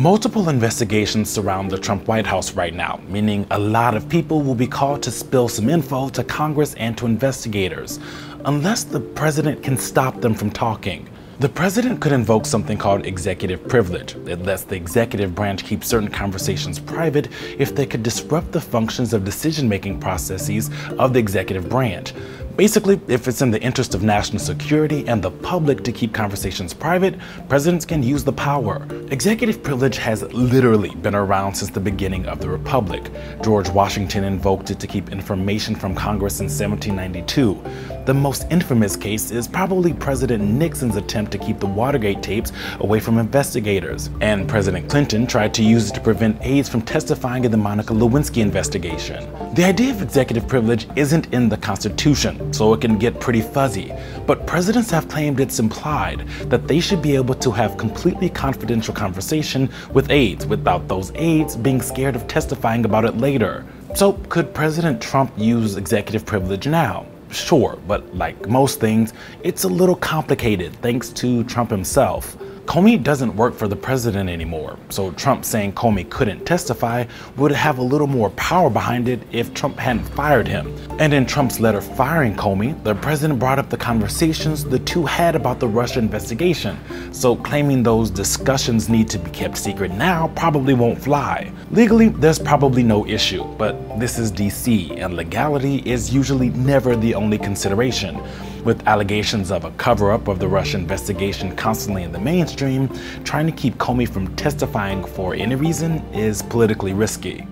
Multiple investigations surround the Trump White House right now, meaning a lot of people will be called to spill some info to Congress and to investigators, unless the president can stop them from talking. The president could invoke something called executive privilege. It lets the executive branch keep certain conversations private if they could disrupt the functions of decision-making processes of the executive branch. Basically, if it's in the interest of national security and the public to keep conversations private, presidents can use the power. Executive privilege has literally been around since the beginning of the Republic. George Washington invoked it to keep information from Congress in 1792. The most infamous case is probably President Nixon's attempt to keep the Watergate tapes away from investigators. And President Clinton tried to use it to prevent aides from testifying in the Monica Lewinsky investigation. The idea of executive privilege isn't in the Constitution, so it can get pretty fuzzy. But presidents have claimed it's implied that they should be able to have completely confidential conversation with aides without those aides being scared of testifying about it later. So could President Trump use executive privilege now? Sure, but like most things, it's a little complicated thanks to Trump himself. Comey doesn't work for the president anymore, so Trump saying Comey couldn't testify would have a little more power behind it if Trump hadn't fired him. And in Trump's letter firing Comey, the president brought up the conversations the two had about the Russia investigation, so claiming those discussions need to be kept secret now probably won't fly. Legally, there's probably no issue, but this is DC, and legality is usually never the only consideration. With allegations of a cover-up of the Russia investigation constantly in the mainstream, trying to keep Comey from testifying for any reason is politically risky.